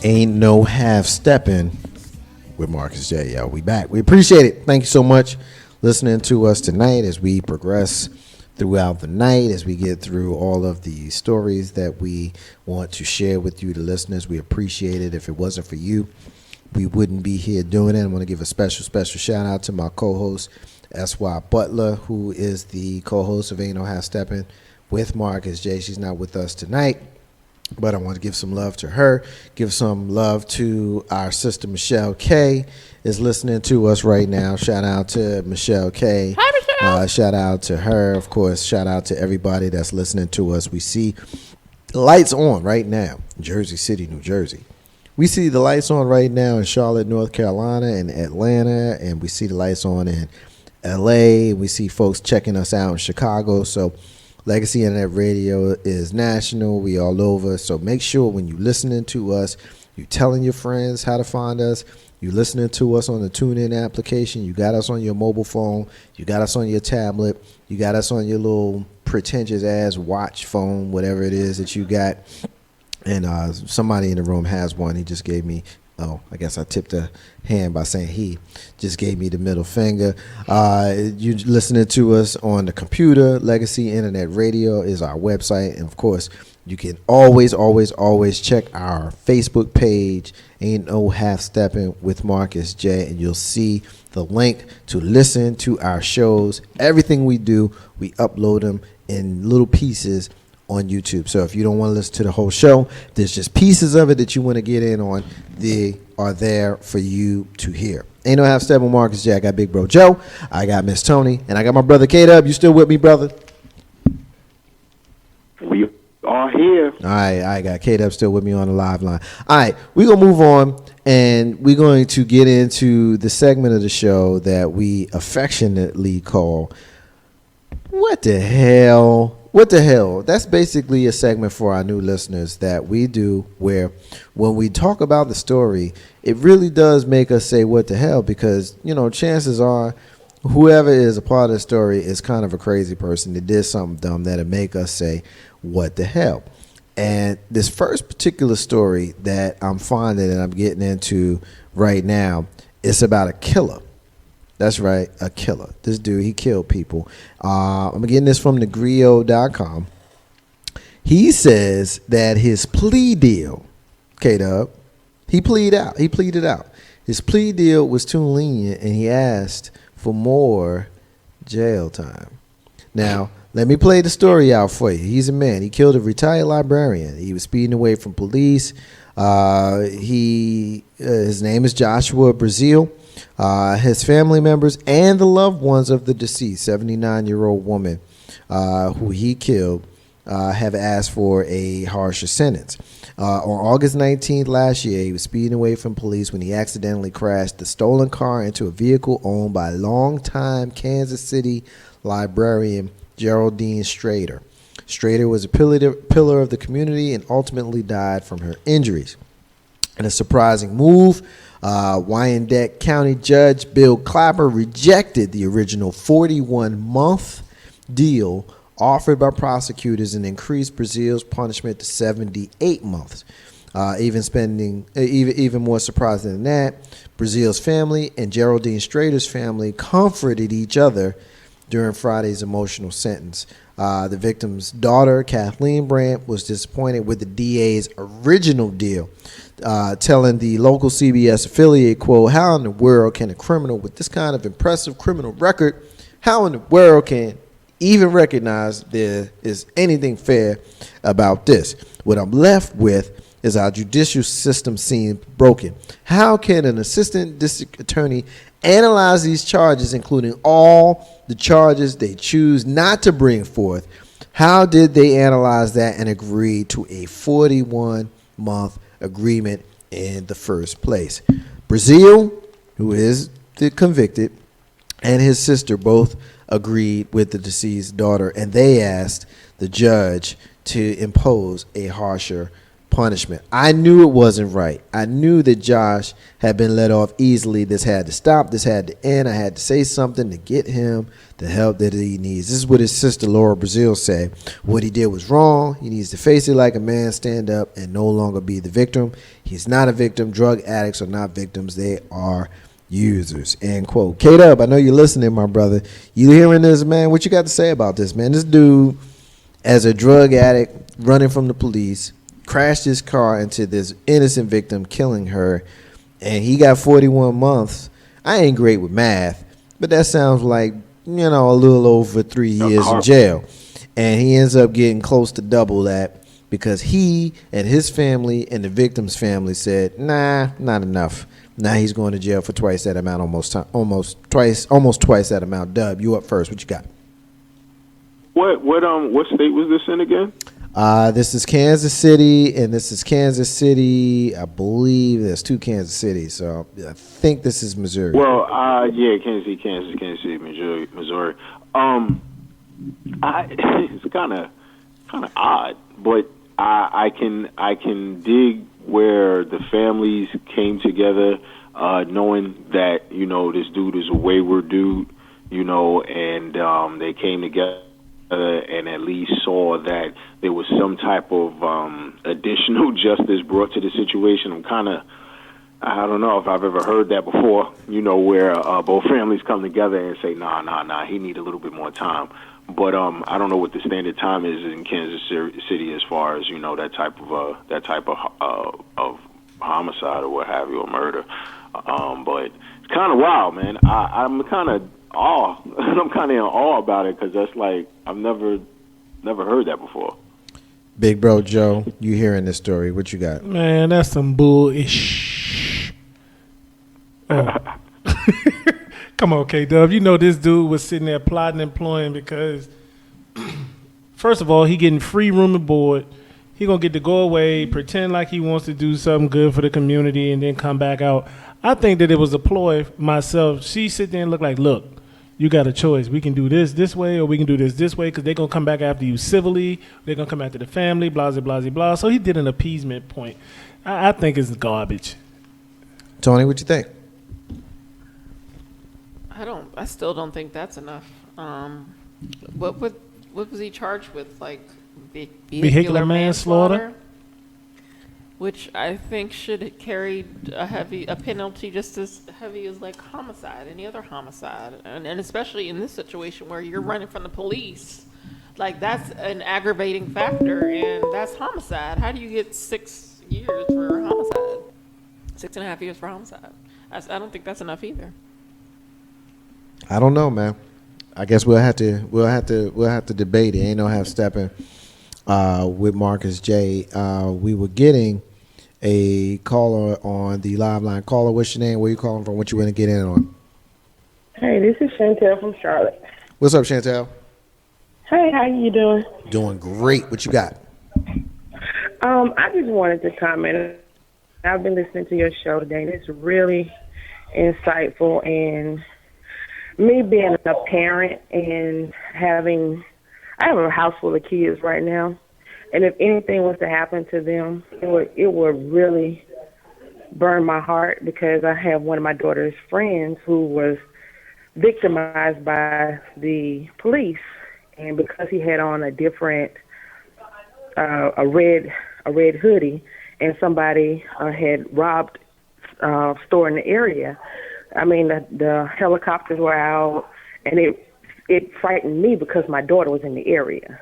Ain't no half stepping with Marcus J. Yo, we back. We appreciate it. Thank you so much listening to us tonight as we progress throughout the night, as we get through all of the stories that we want to share with you, the listeners. We appreciate it. If it wasn't for you, we wouldn't be here doing it. I want to give a special shout out to my co-host, S.Y. Butler, who is the co-host of Ain't No Half Stepping with Marcus J. She's not with us tonight, but I want to give some love to her, give some love to our sister Michelle K. is listening to us right now. Shout out to Michelle K. Hi, Michelle. Shout out to her, of course. Shout out to everybody that's listening to us. We see the lights on right now, Jersey City, New Jersey. We see the lights on right now in Charlotte, North Carolina, and Atlanta, and we see the lights on in L.A. We see folks checking us out in Chicago. So Legacy Internet Radio is national. We all over. So make sure when you're listening to us, you're telling your friends how to find us. You're listening to us on the TuneIn application. You got us on your mobile phone. You got us on your tablet. You got us on your little pretentious ass watch phone, whatever it is that you got. And somebody in the room has one. He just gave me, I guess I tipped a hand by saying he just gave me the middle finger. You listening to us on the computer. Legacy Internet Radio is our website. And, of course, you can always check our Facebook page, Ain't No Half Stepping with Marcus J. And you'll see the link to listen to our shows. Everything we do, we upload them in little pieces on YouTube. So if you don't want to listen to the whole show, there's just pieces of it that you want to get in on. They are there for you to hear. Ain't No Half Step with Marcus J. I got Big Bro Joe. I got Miss Tony. And I got my brother K-Dub. You still with me, brother? We are here. All right, I got K-Dub still with me on the live line. All right, we're going to move on, and we're going to get into the segment of the show that we affectionately call What the Hell? What the hell? That's basically a segment for our new listeners that we do where when we talk about the story, it really does make us say what the hell because, chances are whoever is a part of the story is kind of a crazy person that did something dumb that'll make us say what the hell. And this first particular story that I'm finding and I'm getting into right now, it's about a killer. That's right, a killer. This dude, he killed people. I'm getting this from thegrio.com. He says that his plea deal, K-Dub, he pleaded out. His plea deal was too lenient, and he asked for more jail time. Now, let me play the story out for you. He's a man. He killed a retired librarian. He was speeding away from police. His name is Joshua Brazil. His family members and the loved ones of the deceased 79-year-old woman who he killed have asked for a harsher sentence. On August 19th last year, he was speeding away from police when he accidentally crashed the stolen car into a vehicle owned by longtime Kansas City librarian Geraldine Strader. Strader was a pillar of the community and ultimately died from her injuries. In a surprising move, Wyandotte County Judge Bill Clapper rejected the original 41-month deal offered by prosecutors and increased Brazil's punishment to 78 months. Even more surprising than that, Brazil's family and Geraldine Strader's family comforted each other during Friday's emotional sentence. The victim's daughter, Kathleen Brandt, was disappointed with the DA's original deal, telling the local CBS affiliate, quote, "How in the world can a criminal with this kind of impressive criminal record, how in the world can even recognize there is anything fair about this? What I'm left with is our judicial system seems broken. How can an assistant district attorney analyze these charges, including all the charges they choose not to bring forth? How did they analyze that and agree to a 41-month agreement in the first place?" Brazil, who is the convicted, and his sister both agreed with the deceased daughter, and they asked the judge to impose a harsher punishment. I knew it wasn't right. I knew that Josh had been let off easily. This had to stop. This had to end. I had to say something to get him the help that he needs. This is what his sister Laura Brazil said. What he did was wrong. He needs to face it like a man, stand up, and no longer be the victim. He's not a victim. Drug addicts are not victims. They are users. End quote. K-Dub, I know you're listening, my brother. You hearing this, man? What you got to say about this, man? This dude, as a drug addict running from the police, crashed his car into this innocent victim, killing her, and he got 41 months. I ain't great with math, but that sounds like, a little over 3 years in jail. And he ends up getting close to double that because he and his family and the victim's family said, nah, not enough. Now he's going to jail for twice that amount, almost twice that amount. Dub, you up first. What you got? What state was this in again? This is Kansas City, and this is Kansas City. I believe there's two Kansas Cities, so I think this is Missouri. Well, Kansas City, Missouri. It's kind of odd, but I can dig where the families came together, knowing that this dude is a wayward dude, and they came together and at least saw that there was some type of additional justice brought to the situation. I don't know if I've ever heard that before, where both families come together and say, nah, he need a little bit more time. But I don't know what the standard time is in Kansas City as far as that type of homicide or what have you, or murder. But it's kind of wild, man. I'm kind of I'm kind of in awe about it because that's like I've never heard that before. Big bro Joe, you hearing this story? What you got? Man, that's some bullish. Come on, K-Dub. This dude was sitting there plotting and ploying because, first of all, he getting free room and board. He going to get to go away, pretend like he wants to do something good for the community, and then come back out. I think that it was a ploy myself. She sit there and look, you got a choice. We can do this way, or we can do this way, because they're going to come back after you civilly. They're going to come after the family, blah, blah, blah, blah. So he did an appeasement point. I think it's garbage. Tony, what you think? I still don't think that's enough. What was he charged with? Like vehicular manslaughter? Which I think should carry a penalty just as heavy as like homicide, any other homicide, and especially in this situation where you're running from the police, like that's an aggravating factor, and that's homicide. How do you get 6 years for homicide? 6.5 years for homicide? I don't think that's enough either. I don't know, man. I guess we'll have to debate it. Ain't no half stepping with Marcus J. We were getting a caller on the live line. Caller, what's your name? Where you calling from? What you want to get in on? Hey, this is Chantel from Charlotte. What's up, Chantel? Hey, how you doing? Doing great. What you got? I just wanted to comment. I've been listening to your show today, and it's really insightful. And me being a parent and I have a house full of kids right now, and if anything was to happen to them, it would really burn my heart, because I have one of my daughter's friends who was victimized by the police, and because he had on a different a red hoodie, and somebody had robbed a store in the area. I mean, the helicopters were out, and it frightened me because my daughter was in the area.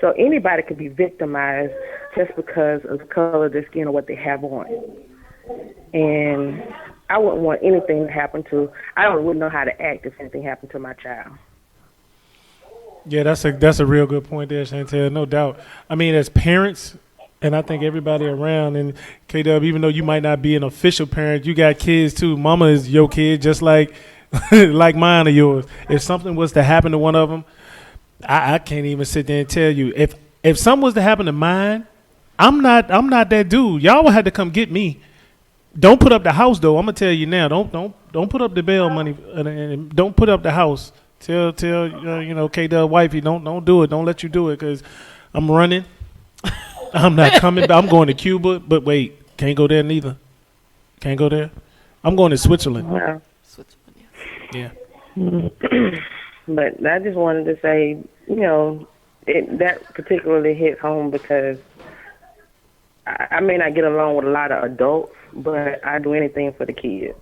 So anybody could be victimized just because of the color of their skin or what they have on. And I wouldn't want anything to happen to. I wouldn't know how to act if anything happened to my child. Yeah, that's a real good point there, Chantel. No doubt. I mean, as parents, and I think everybody around, and K-Dub, even though you might not be an official parent, you got kids too. Mama is your kid, just like like mine or yours. If something was to happen to one of them, I can't even sit there and tell you. If something was to happen to mine, I'm not that dude. Y'all would have to come get me. Don't put up the house though. I'm gonna tell you now. Don't put up the bail money, and don't put up the house. Tell K-Dub wifey, don't do it. Don't let you do it, because I'm running. I'm not coming back. I'm going to Cuba, but wait, can't go there neither. Can't go there. I'm going to Switzerland. Wow. Switzerland, Yeah. But I just wanted to say, that particularly hits home because I may not get along with a lot of adults, but I do anything for the kids.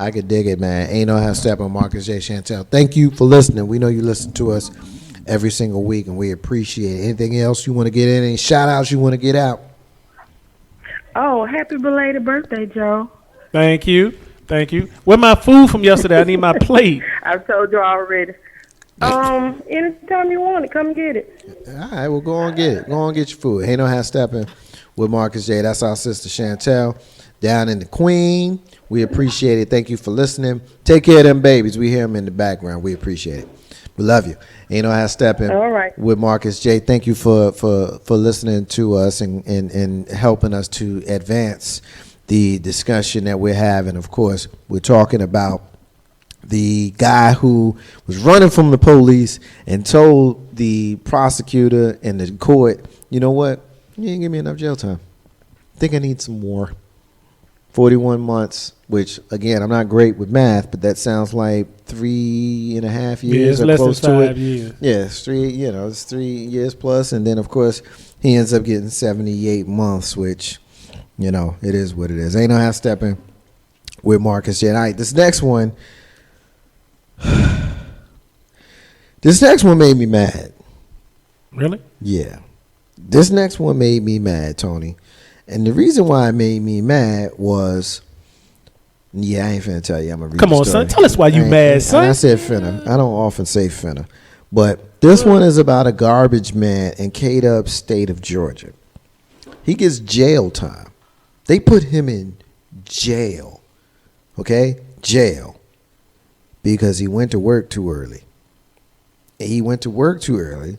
I could dig it, man. Ain't no how Steppin, Marcus J. Chantel. Thank you for listening. We know you listen to us every single week, and we appreciate it. Anything else you want to get in? Any shout-outs you want to get out? Oh, happy belated birthday, Joe. Thank you. Thank you. Where my food from yesterday? I need my plate. I've told you already. Anytime you want it, come get it. All right, well, go on get it. Go on get your food. Ain't no how Steppin with Marcus J. That's our sister Chantel down in the Queen. We appreciate it. Thank you for listening. Take care of them babies. We hear them in the background. We appreciate it. We love you. Ain't no how Steppin All right. with Marcus J. Thank you for listening to us and helping us to advance the discussion that we're having. Of course, we're talking about the guy who was running from the police and told the prosecutor and the court, you know what? You didn't give me enough jail time. I think I need some more. 41 months, which, again, I'm not great with math, but that sounds like 3.5 years Yeah, it's or less close than to 5 it. years. Yeah, it's 3 years plus. And then, of course, he ends up getting 78 months, which, it is what it is. Ain't no how Steppin with Marcus J. All right, this next one made me mad. Really? Yeah. This next one made me mad, Tony. And the reason why it made me mad was, I ain't finna tell you. I'm gonna read Come the on, story. son. Tell us why you mad, son. I said finna. I don't often say finna. But this one is about a garbage man in K-Dub state of Georgia. He gets jail time. They put him in jail. Okay? Jail. Because he went to work too early. He went to work too early.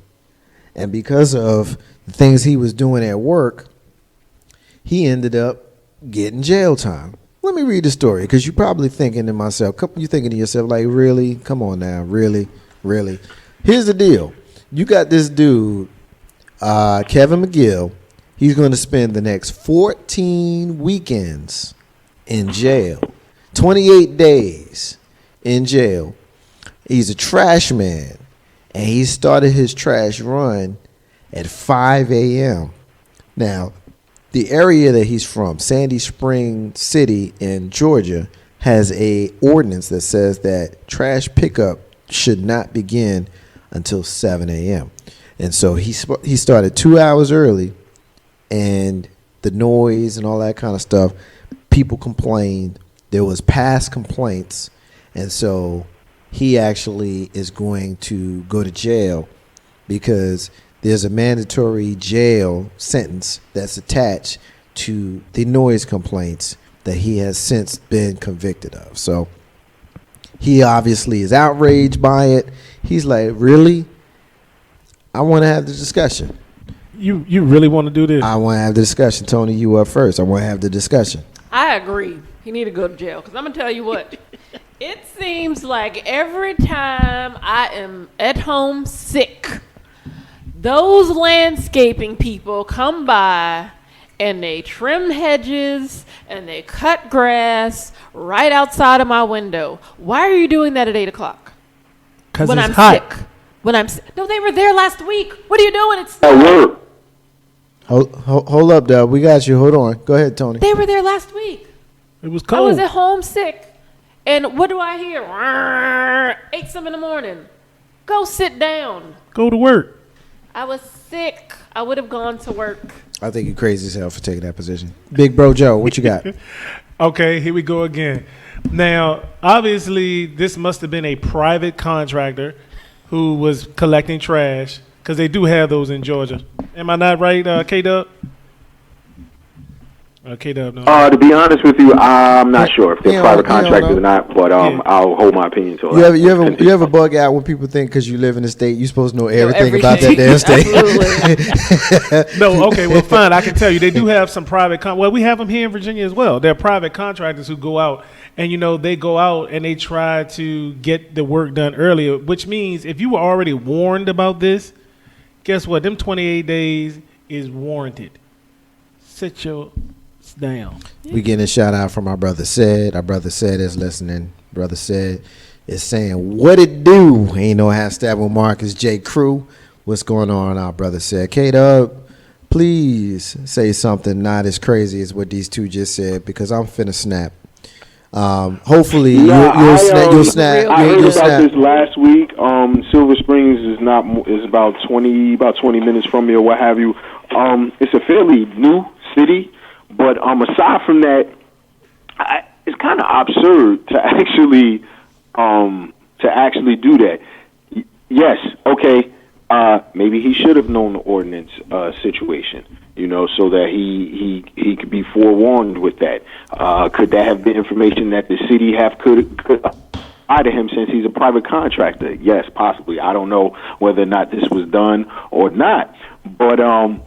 And because of the things he was doing at work, he ended up getting jail time. Let me read the story, because you're probably thinking to yourself, like, really? Come on now, really? Really? Here's the deal. You got this dude, Kevin McGill. He's going to spend the next 14 weekends in jail, 28 days in jail. He's a trash man, and he started his trash run at 5 a.m. Now, the area that he's from, Sandy Spring City in Georgia, has a ordinance that says that trash pickup should not begin until 7 a.m. And so he started 2 hours early, and the noise and all that kind of stuff, people complained. There was past complaints, and so he actually is going to go to jail because there's a mandatory jail sentence that's attached to the noise complaints that he has since been convicted of. So he obviously is outraged by it. He's like, really? I want to have the discussion. You really want to do this? I want to have the discussion. Tony, you up first. I want to have the discussion. I agree. He need to go to jail because I'm gonna tell you what. It seems like every time I am at home sick, those landscaping people come by and they trim hedges and they cut grass right outside of my window. Why are you doing that at 8 o'clock? Because when it's I'm hot. sick. No, they were there last week. What are you doing? It's At work. Hold up, Dub. We got you. Hold on. Go ahead, Tony. They were there last week. It was I cold. was at home sick. And what do I hear? 8 in the morning. Go sit down. Go to work. I was sick. I would have gone to work. I think you're crazy as hell for taking that position. Big Bro Joe, what you got? Okay, here we go again. Now, obviously, this must have been a private contractor who was collecting trash, because they do have those in Georgia. Am I not right, K-Dub? K-Dub, no. To be honest with you, I'm not sure if they're Yeah, private yeah, I don't contractors or know. not, but Yeah. I'll hold my opinion to You ever bug out when people think because you live in the state you're supposed to know everything about that everything. damn state? No, okay, well, fine. I can tell you, they do have some private well, we have them here in Virginia as well. They're private contractors who go out, and, they go out and they try to get the work done earlier, which means if you were already warned about this, guess what? Them 28 days is warranted. Sit your down. We getting a shout out from our brother Said. Our brother Said is listening. Brother Said is saying, what it do? Ain't no hashtag with Marcus J. Crew. What's going on? Our brother Said. K-Dub, please say something not as crazy as what these two just said, because I'm finna snap. Hopefully you'll snap. I heard about this last week. Silver Springs is about 20 minutes from me or what have you. It's a fairly new city, but aside from that, it's kind of absurd to actually do that. Yes, okay. Maybe he should have known the ordinance situation, so that he could be forewarned with that. Could that have been information that the city could lie to him since he's a private contractor? Yes, possibly. I don't know whether or not this was done or not. But on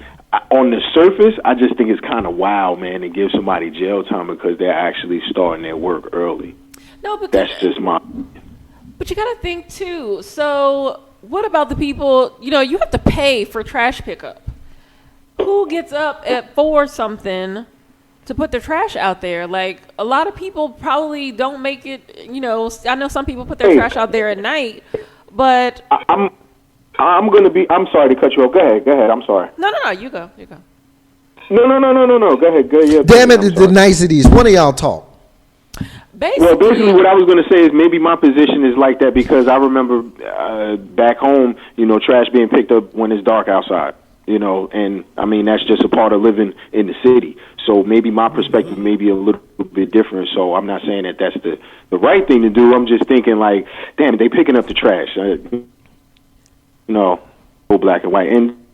the surface, I just think it's kind of wild, man, to give somebody jail time because they're actually starting their work early. No, but that's just my. But you got to think too. So what about the people? You have to pay for trash pickup. Who gets up at 4 something to put their trash out there? Like, a lot of people probably don't make it. I know some people put their trash out there at night, but I'm sorry to cut you off. Go ahead. I'm sorry. No. You go. No. Go ahead. Yeah. Damn it, the niceties. One of y'all talk. Basically, what I was going to say is maybe my position is like that because I remember back home, trash being picked up when it's dark outside, and I mean, that's just a part of living in the city. So maybe my perspective may be a little bit different. So I'm not saying that that's the right thing to do. I'm just thinking like, damn, they picking up the trash. Black and white. And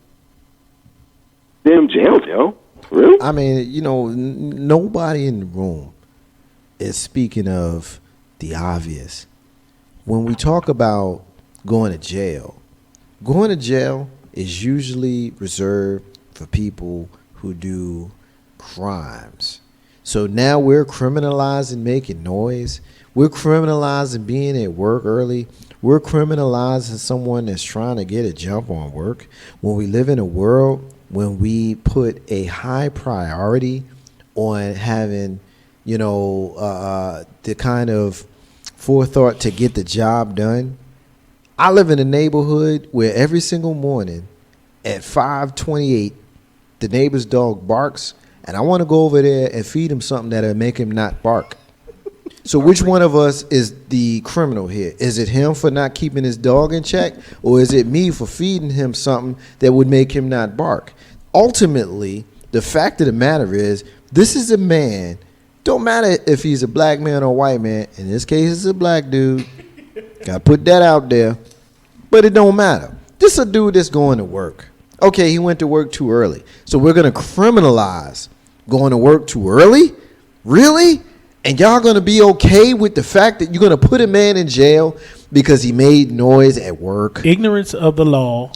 them jail, yo. Really? I mean, nobody in the room is speaking of the obvious. When we talk about going to jail is usually reserved for people who do crimes. So now we're criminalizing making noise. We're criminalizing being at work early. We're criminalizing someone that's trying to get a jump on work. When we live in a world when we put a high priority on having, the kind of forethought to get the job done. I live in a neighborhood where every single morning at 5:28, the neighbor's dog barks, and I want to go over there and feed him something that'll make him not bark. So which one of us is the criminal here? Is it him for not keeping his dog in check, or is it me for feeding him something that would make him not bark? Ultimately, the fact of the matter is, this is a man. Don't matter if he's a black man or a white man. In this case, it's a black dude. Gotta put that out there. But it don't matter. This is a dude that's going to work. Okay, he went to work too early. So we're going to criminalize going to work too early? Really? And y'all going to be okay with the fact that you're going to put a man in jail because he made noise at work? Ignorance of the law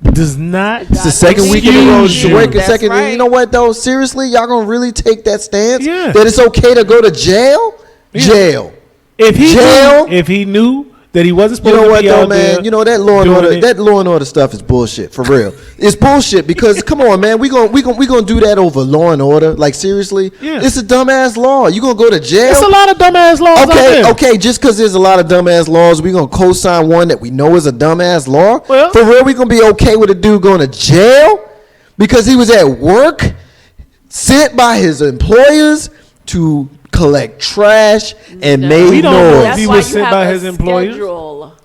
does not. It's the second week in a row. That's right. You know what, though? Seriously? Y'all going to really take that stance? Yeah. That it's okay to go to jail? Yeah. Jail. If he knew that he wasn't supposed to be out there. That law and order stuff is bullshit, for real. It's bullshit because come on, man, we gonna do that over law and order. Like, seriously? Yeah. It's a dumbass law. You gonna go to jail? It's a lot of dumbass laws out there. Okay, just because there's a lot of dumbass laws, we gonna co-sign one that we know is a dumbass law? Well, for real, we gonna be okay with a dude going to jail because he was at work, sent by his employers to collect trash and made we don't noise. know if he was sent by his employers.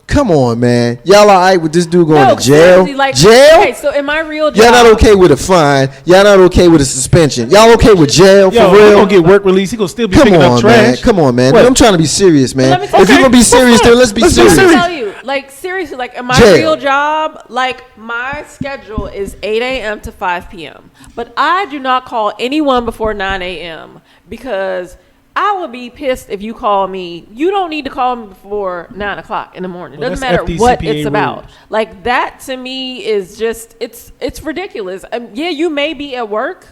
Come on, man. Y'all all right with this dude going to jail? Like, jail? Okay, so in my real job, y'all not okay with a fine. Y'all not okay with a suspension. Y'all okay with jail for real? He gonna get work release. He gonna still be picking up trash. Come on, man. I'm trying to be serious, man. If you're gonna be serious, then let's be serious. Let me tell you, like, seriously, like in my real job, like my schedule is 8 a.m. to 5 p.m. But I do not call anyone before 9 a.m. because I would be pissed if you call me. You don't need to call me before 9 o'clock in the morning. It doesn't matter what it's about. Like, that to me is just, it's ridiculous. Yeah, you may be at work,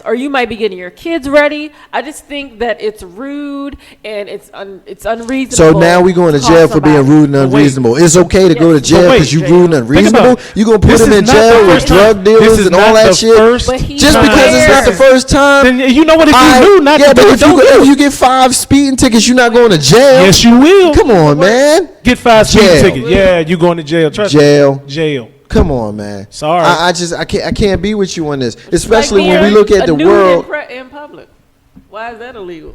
or you might be getting your kids ready. I just think that it's rude and it's unreasonable. So now we going to call jail for being somebody. rude and unreasonable. It's okay to go to jail wait, because you Jay, rude and think unreasonable. about it. You gonna put This him is in not the jail with first time. drug This dealers is and all not that the shit? first But he Just because it's not the cares. first time. Then you know what? If you I- knew not yeah, to but do it, if don't do you it. get 5 speeding tickets, you're not going to jail. Yes, you will. Come on, man. Get 5 speeding Jail. tickets. Yeah, you going to jail. Trust me. Jail. Jail. Come on, man. Sorry. I can't be with you on this, especially Like when we being look at a the nude world. in public. Why is that illegal?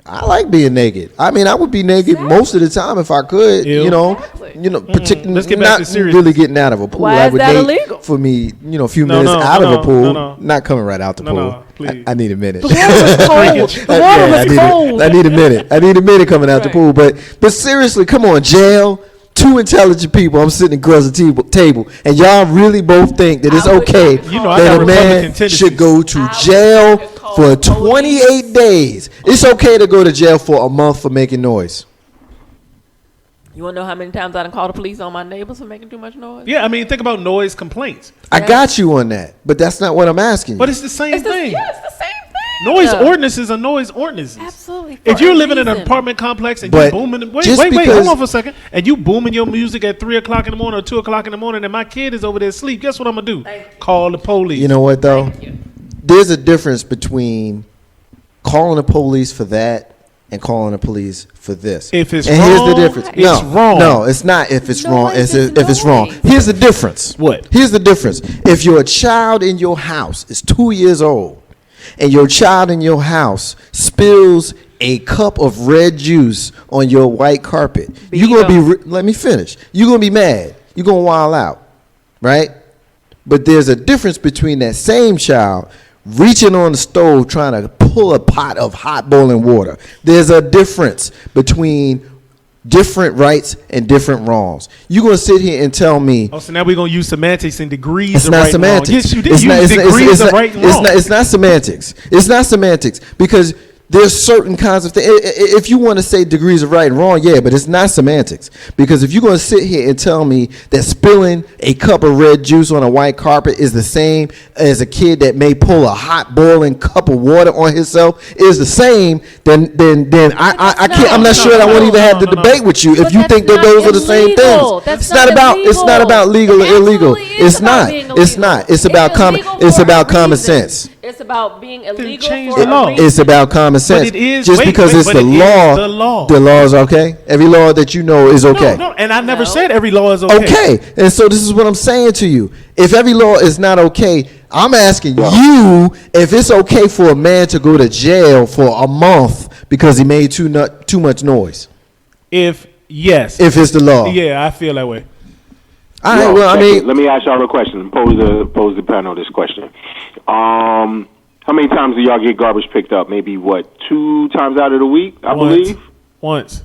I like being naked. I mean, I would be naked most of the time if I could. Ew. You know, Exactly. particularly Let's get back not to serious. really getting out of a pool. Why I is would that date illegal? for me, a few No, minutes no, out no, of a pool, no. not coming right out the No, pool. no, please. I need a minute. The water was cold. The water was cold. I need a minute. I need a minute coming out the Right. pool. But seriously, come on, jail. 2 intelligent people. I'm sitting across the table, and y'all really both think that it's I would okay not You know, I that got a man Republican tendencies. should go to I would jail not call for the 28 days. It's okay to go to jail for a month for making noise. You want to know how many times I done called the police on my neighbors for making too much noise? Yeah, I mean, think about noise complaints. I got you on that, but that's not what I'm asking you. But it's the same It's the thing. same thing. Noise ordinances are noise ordinances. Absolutely. If for you're a living in an reason. apartment complex and But you booming, wait, just hold because- on for a second, and you booming your music at 3:00 in the morning or 2:00 in the morning, and my kid is over there asleep, guess what I'm gonna do? Thank you. Call the police. You know what though? Thank you. There's a difference between calling the police for that and calling the police for this. If it's and here's wrong, the difference. it's no, wrong. No, it's not. If it's wrong, Noise it's is if it's wrong. noise. Here's the difference. What? Here's the difference. If your child in your house is 2 years old, and your child in your house spills a cup of red juice on your white carpet, you're gonna be. Let me finish. You're gonna be mad. You're gonna wild out, right? But there's a difference between that same child reaching on the stove trying to pull a pot of hot boiling water. There's a difference between different rights and different wrongs. You're going to sit here and tell me Oh, so now we're gonna use semantics and degrees it's of not right and wrong. semantics. Yes, you did It's use not- it's not- it's- degrees it's of not- right and it's wrong. not- It's not semantics. It's not semantics because there's certain kinds of things. If you want to say degrees of right and wrong, yeah, but it's not semantics. Because if you're going to sit here and tell me that spilling a cup of red juice on a white carpet is the same as a kid that may pull a hot boiling cup of water on himself is the same, then I can't. I'm not sure that I won't even have the debate with you if But you that's think that not those are the same illegal. things. That's It's not not about. It's not illegal. about legal or It illegal. absolutely is It's about not. being It's illegal. not. It's about common. illegal It's for a about common reason. sense. It's about being illegal change for the law. a reason. It's about common sense. it is- just wait, because wait, it's but the it is law. the law. The law is okay. Every law that you know is okay. No, and I never No. said every law is okay. Okay, and so this is what I'm saying to you. If every law is not okay, I'm asking you if it's okay for a man to go to jail for a month because he made too much noise. Yes. If it's the law. Yeah, I feel that way. All right. Yo, Well, I check it. mean, let me ask y'all a question. Pose the panel this question. How many times do y'all get garbage picked up? Maybe 2 times out of the week, I believe. Once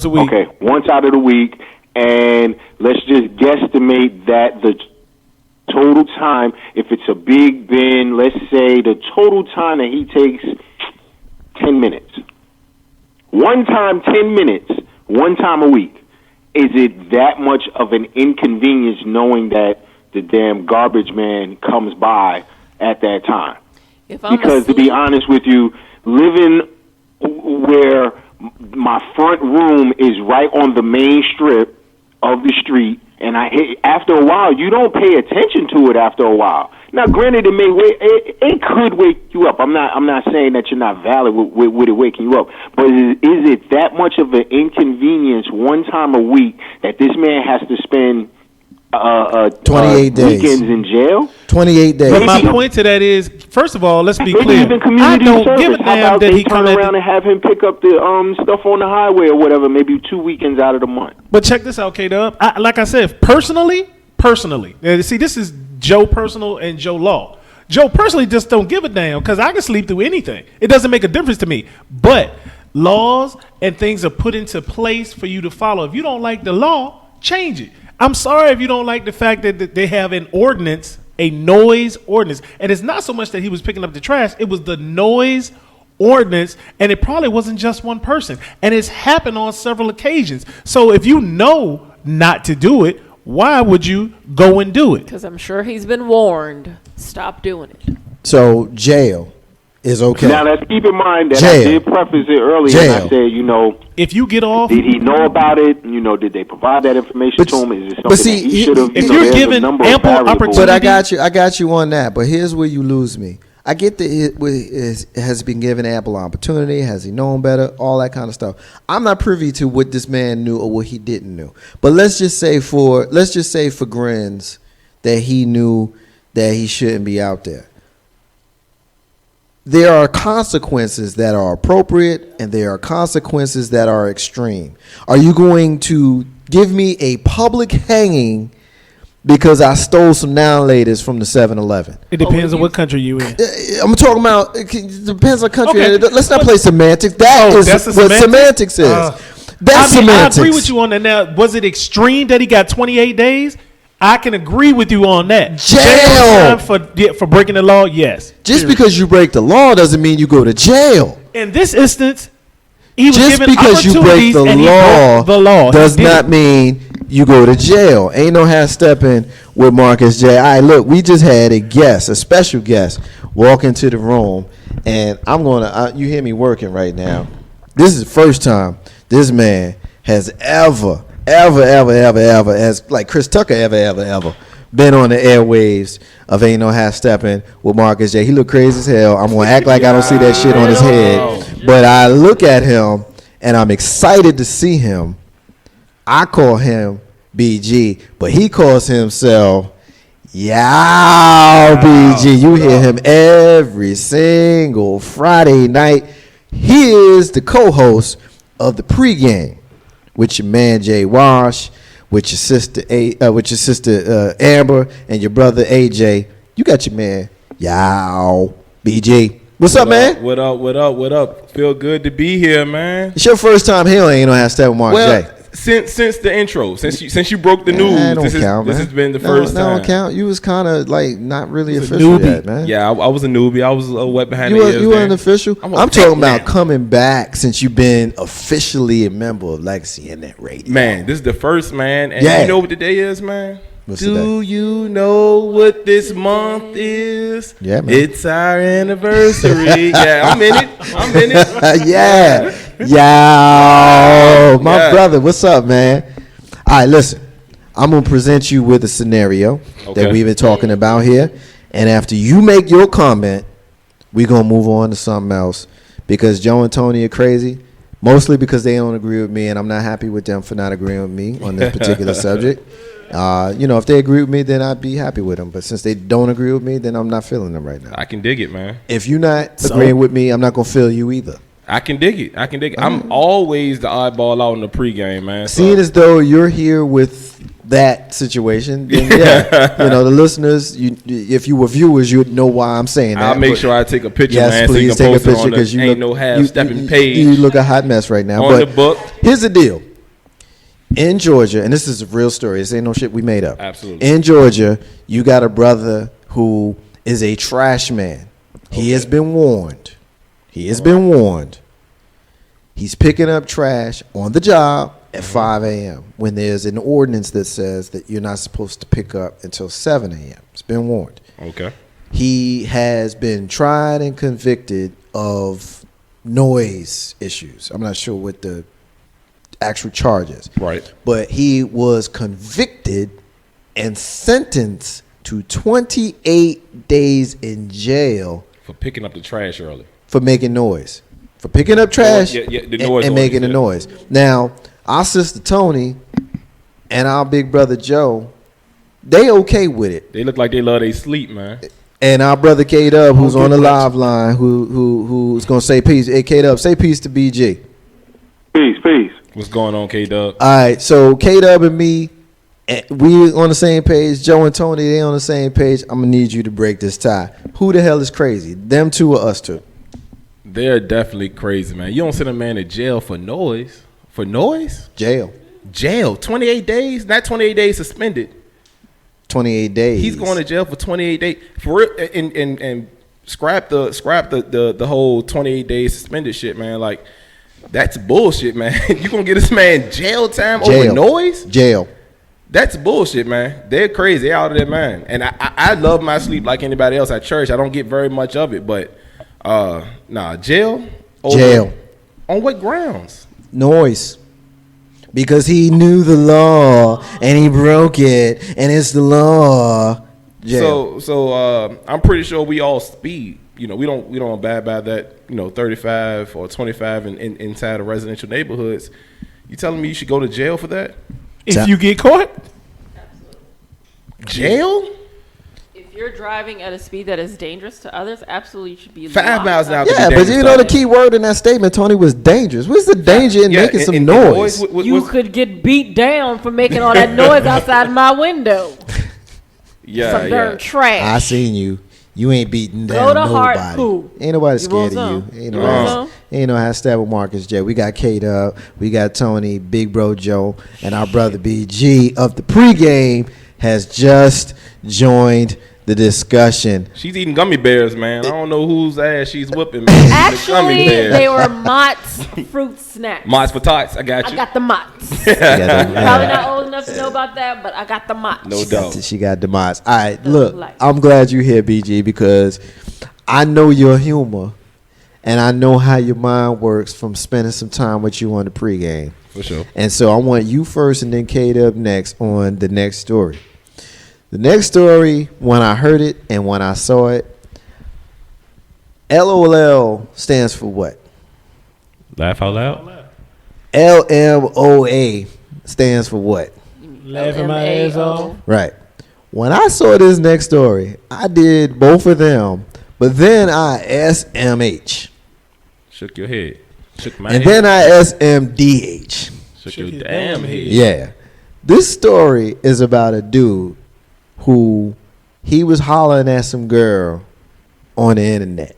a week. Okay, once out of the week, and let's just guesstimate that the total time, if it's a big bin, let's say the total time that he takes, 10 minutes. One time, 10 minutes, one time a week. Is it that much of an inconvenience knowing that the damn garbage man comes by at that time? If I'm Because to be asleep- honest with you, living where my front room is right on the main strip of the street, and after a while, you don't pay attention to it after a while. Now, granted, it could wake you up. I'm not saying that you're not valid with it waking you up, but is it that much of an inconvenience one time a week that this man has to spend 28 days. weekends in jail? 28 days. But my point to that is, first of all, let's be Maybe clear. even I community don't service. give a How damn about that they he turn come around and have him pick up the stuff on the highway or whatever, maybe 2 weekends out of the month. But check this out, K-Dub. Like I said, personally, see, this is Joe personal and Joe law. Joe personally just don't give a damn because I can sleep through anything. It doesn't make a difference to me. But laws and things are put into place for you to follow. If you don't like the law, change it. I'm sorry if you don't like the fact that they have an ordinance, a noise ordinance. And it's not so much that he was picking up the trash. It was the noise ordinance, and it probably wasn't just one person. And it's happened on several occasions. So if you know not to do it, why would you go and do it? Because I'm sure he's been warned. Stop doing it. So jail is okay. Now let's keep in mind that Jail. I did preface it earlier. Jail. And I said, you know, If you get off, did he know about it? You know, did they provide that information But- to him? Is it something but see, that he should have? if You know, you're there's a given number of ample variables. opportunity- But I got you on that. But here's where you lose me. I get that has been given ample opportunity. Has he known better? All that kind of stuff. I'm not privy to what this man knew or what he didn't know. But let's just say for grins that he knew that he shouldn't be out there. There are consequences that are appropriate and there are consequences that are extreme. Are you going to give me a public hanging because I stole some now laters from the 7-Eleven? it depends on what country you in. I'm talking about, it depends on country. Okay. Let's not play semantics. That is that's the what semantics? semantics is. That's I semantics. agree with you on that. Now, was it extreme that he got 28 days? I can agree with you on that. Jail. Time for breaking the law, yes. Just because you break the law doesn't mean you go to jail. In this instance, he was Just given because you break opportunities the and he law, broke the law. does He did not it. mean you go to jail. Ain't no half stepping with Marcus J. All right, look, we just had a special guest, walk into the room, and I'm gonna. You hear me working right now. This is the first time this man has ever, as like Chris Tucker ever been on the airwaves of Ain't No Half Stepping with Marcus J. He look crazy as hell. I'm gonna act like I don't see that shit on his head, but I look at him and I'm excited to see him. I call him BG, but he calls himself BG. You hear him every single Friday night. He is the co-host of the pregame with your man Jay Wash, with your sister Amber, and your brother AJ. You got your man BG. What's up, man? What up? Feel good to be here, man. It's your first time here. Ain't no half step with Mark J. Since the intro, since you broke the news, this has been the first time. That don't count. You was kind of like not really official yet, man. Yeah, I was a newbie. I was wet behind You the ears. You weren't official. I'm talking about man. coming back since you've been officially a member of Legacy Internet Radio. Man, this is the first, man. And Yeah. you know what the day is, man? What's Do you know what this month is? Yeah, man. It's our anniversary. Yeah, I'm in it. My brother, what's up, man? All right, listen. I'm gonna present you with a scenario that Okay. we've been talking about here, and after you make your comment, we're gonna move on to something else because Joe and Tony are crazy. Mostly because they don't agree with me, and I'm not happy with them for not agreeing with me on this particular subject. If they agree with me, then I'd be happy with them. But since they don't agree with me, then I'm not feeling them right now. I can dig it, man. If you're not agreeing with me, I'm not gonna feel you either. I can dig it. I'm always the oddball out in the pregame, man. So. Seeing as though you're here with that situation, then the listeners, if you were viewers, you'd know why I'm saying that. I'll make sure I take a picture, yes, man. please so you take can a post picture because you Ain't No Half Stepping page. You look a hot mess right now. On But the book. here's the deal. In Georgia, and this is a real story. This ain't no shit we made up. Absolutely. In Georgia, you got a brother who is a trash man. He has been warned. He's picking up trash on the job at 5 a.m. when there's an ordinance that says that you're not supposed to pick up until 7 a.m. It's been warned. Okay. He has been tried and convicted of noise issues. I'm not sure what the actual charges. Right. But he was convicted and sentenced to 28 days in jail For picking up the trash early. for making noise. For picking up trash the noise and making a ordinance, noise. Now, our sister Tony and our big brother Joe, they okay with it. They look like they love their sleep, man. And our brother K-Dub, who's on the live line, who's gonna say peace. Hey, K-Dub, say peace to BG. Peace. What's going on, K-Dub? All right, so K-Dub and me, we on the same page. Joe and Tony, they on the same page. I'm gonna need you to break this tie. Who the hell is crazy? Them two or us two? They're definitely crazy, man. You don't send a man to jail for noise. For noise? Jail. Jail. 28 days? Not 28 days suspended. 28 days. He's going to jail for 28 days. For real, and scrap the whole 28 days suspended shit, man. Like, that's bullshit, man. You gonna get this man jail time over noise? Jail. That's bullshit, man. They're crazy. They're out of their mind. And I love my sleep like anybody else at church. I don't get very much of it, but jail. Jail. On what grounds? Noise. Because he knew the law and he broke it, and it's the law. Jail. So I'm pretty sure we all speed. We don't abide by that. 35 or 25 inside of residential neighborhoods. You telling me you should go to jail for that? If you get caught? Jail? If you're driving at a speed that is dangerous to others, absolutely you should be 5 miles an hour. Yeah, but the key word in that statement, Tony, was dangerous. What's the danger in making some noise? You could get beat down for making all that noise outside my window. Some darn trash. I seen you. You ain't beating down nobody. Ain't nobody scared of you. Ain't no hashtag with Marcus J. We got K-Dub, we got Tony, Big Bro Joe, and our brother BG of the pregame has just joined the discussion. She's eating gummy bears, man. I don't know whose ass she's whipping, man. Actually, they were Mott's fruit snacks. Mott's for tots. I got you. I got the Mott's. Probably not old enough to know about that, but I got the Mott's. No doubt. She got the Mott's. All right, look, I'm glad you're here, BG, because I know your humor, and I know how your mind works from spending some time with you on the pregame. For sure. And so I want you first and then K-Dub next on the next story. The next story, when I heard it and when I saw it, LOL stands for what? Laugh out loud. LMOA stands for what? Laughing my ass off. Right. When I saw this next story, I did both of them, but then I SMH. Shook your head. Shook my and head. then I SMDH. Shook your damn head. Yeah. This story is about a dude who he was hollering at some girl on the internet.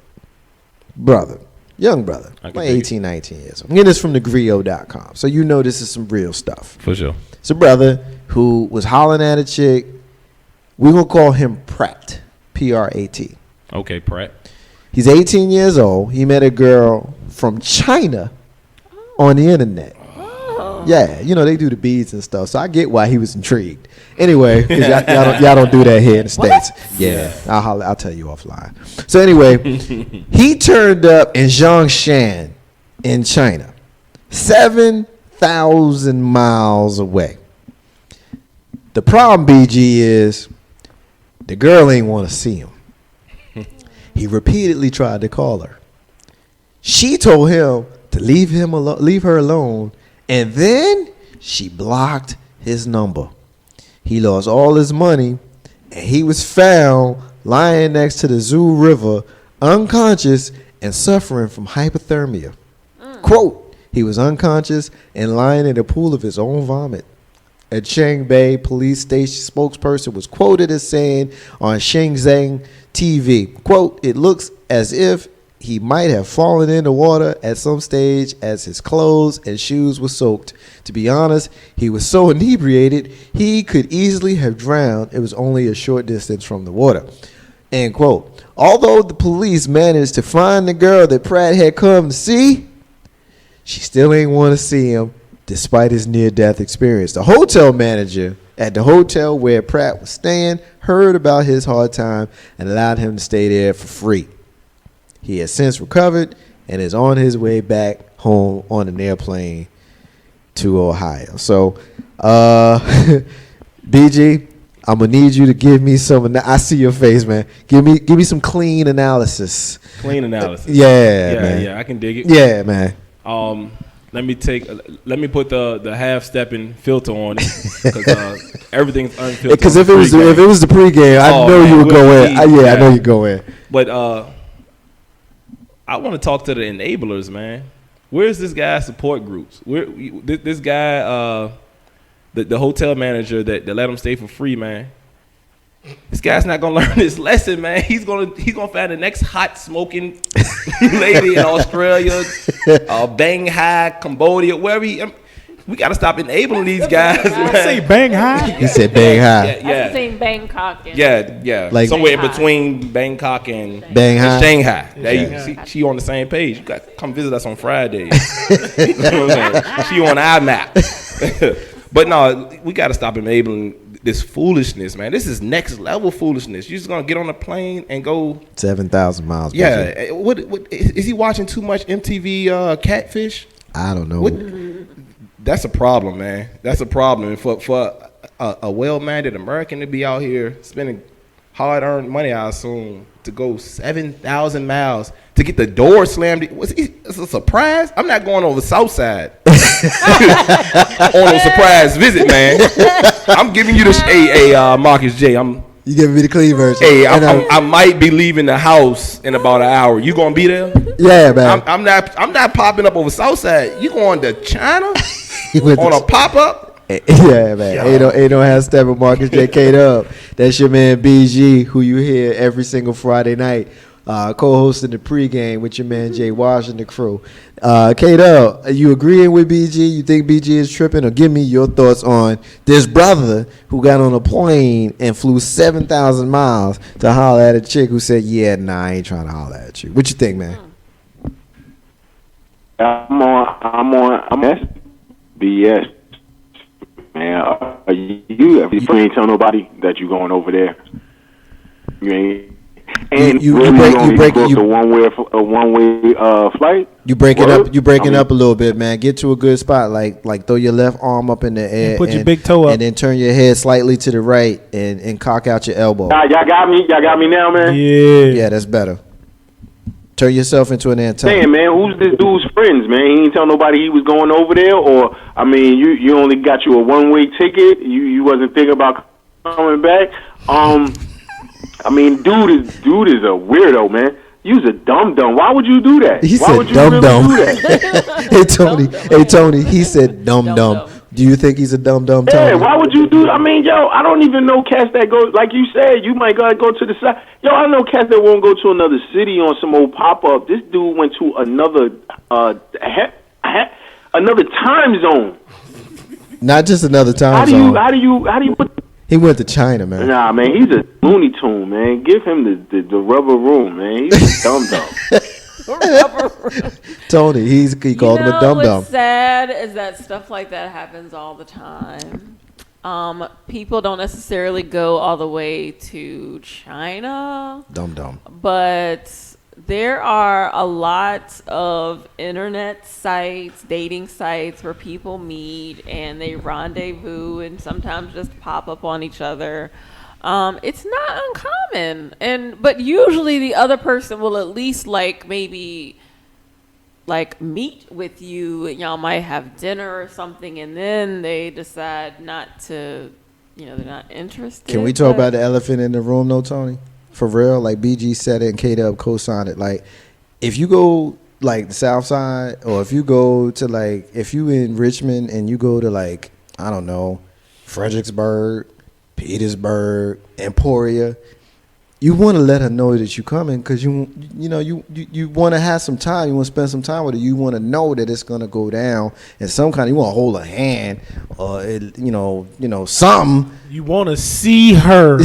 Young brother, like 18, 19 years old. I'm getting this from thegrio.com, so you know this is some real stuff. For sure. It's a brother who was hollering at a chick. We're going to call him Pratt, P-R-A-T. Okay, Pratt. He's 18 years old. He met a girl from China on the internet. Yeah, they do the beads and stuff, so I get why he was intrigued. Anyway, 'cause y'all don't do that here in the States. Yeah, I'll tell you offline. So anyway, he turned up in Zhongshan in China, 7,000 miles away. The problem, BG, is the girl ain't want to see him. He repeatedly tried to call her. She told him to leave her alone. And then she blocked his number. He lost all his money, and he was found lying next to the Zhu River, unconscious and suffering from hypothermia. Quote, he was unconscious and lying in a pool of his own vomit. A Changbei police station spokesperson was quoted as saying on Shenzhen TV, quote, it looks as if he might have fallen in the water at some stage as his clothes and shoes were soaked. To be honest, he was so inebriated, he could easily have drowned. It was only a short distance from the water. End quote. Although the police managed to find the girl that Pratt had come to see, she still ain't want to see him despite his near-death experience. The hotel manager at the hotel where Pratt was staying heard about his hard time and allowed him to stay there for free. He has since recovered and is on his way back home on an airplane to Ohio. So, BG, I'm gonna need you to give me some. I see your face, man. Give me some clean analysis. Clean analysis. Yeah, man. Yeah, I can dig it. Yeah, man. Let me put the half Steppin filter on it because everything's unfiltered. Because if it was the pregame, I know you would go in. I know you go in. But I want to talk to the enablers, man. Where's this guy's support groups? This guy, the hotel manager that let him stay for free, man. This guy's not gonna learn this lesson, man. He's gonna find the next hot smoking lady in Australia, Shanghai, Cambodia, wherever we gotta stop enabling these guys. Man. Say Shanghai. He said Shanghai. Yeah. That's the same Bangkok. Yeah. Like somewhere in between Bangkok and Shanghai. There you see, she on the same page. You got to come visit us on Friday. You know what I'm saying? She on our map. But no, we got to stop enabling this foolishness, man. This is next level foolishness. You're just gonna get on a plane and go 7,000 miles. Yeah, what is he watching too much MTV Catfish? I don't know. That's a problem, man. That's a problem. And for a well-minded American to be out here spending hard-earned money, I assume, to go 7,000 miles to get the door slammed. It's a surprise? I'm not going over the South Side on a surprise visit, man. I'm giving you this. Hey, Marcus J. You giving me the clean version? Hey, I might be leaving the house in about an hour. You gonna be there? Yeah, man. I'm not popping up over South Side. You going to China on a pop up? Yeah, man. Ain't no have Steppin, Marcus J. K-Dub. That's your man BG, who you hear every single Friday night, co-hosting the pregame with your man Jay Wash and the crew. K-Dub, are you agreeing with BG? You think BG is tripping? Or give me your thoughts on this brother who got on a plane and flew 7,000 miles to holler at a chick who said, yeah, nah, I ain't trying to holler at you. What you think, man? I'm on BS. Man, you ain't tell nobody that you going over there. You ain't. And you break a one way flight. You breaking up a little bit, man. Get to a good spot, like throw your left arm up in the air, and put your big toe up, and then turn your head slightly to the right, and cock out your elbow. Y'all got me now, man. Yeah, that's better. Turn yourself into an antenna. Saying, man, who's this dude's friends, man? He ain't tell nobody he was going over there, or I mean, you only got you a one-way ticket. You wasn't thinking about coming back. I mean, dude is a weirdo, man. You's a dum-dum. Why would you do that? He Why said would you dum-dum. really do that? Hey, Tony, he said dum-dum. Do you think he's a dum-dum, Tony? Yeah, why would you do? I mean, yo, I don't even know cats that go, like you said, you might gotta go to the side. Yo, I know cats that won't go to another city on some old pop-up. This dude went to another time zone. Not just another time zone. How do you put? He went to China, man. Nah, man, he's a Looney Tune, man. Give him the rubber room, man. He's a dum-dum. Tony, he called him a dum-dum. What's sad is that stuff like that happens all the time. People don't necessarily go all the way to China. Dum-dum. But there are a lot of internet sites, dating sites where people meet and they rendezvous and sometimes just pop up on each other. It's not uncommon, but usually the other person will at least maybe meet with you. Y'all might have dinner or something, and then they decide not to. They're not interested. Can we talk about the elephant in the room, though, Tony? For real, like BG said it and K-Dub co-signed it. Like, if you go the South Side, or if you go to if you in Richmond and you go to I don't know, Fredericksburg, Petersburg, Emporia, you want to let her know that you're coming because you want to have some time. You want to spend some time with her. You want to know that it's gonna go down in some kind. You want to hold her hand, or something. You want to see her,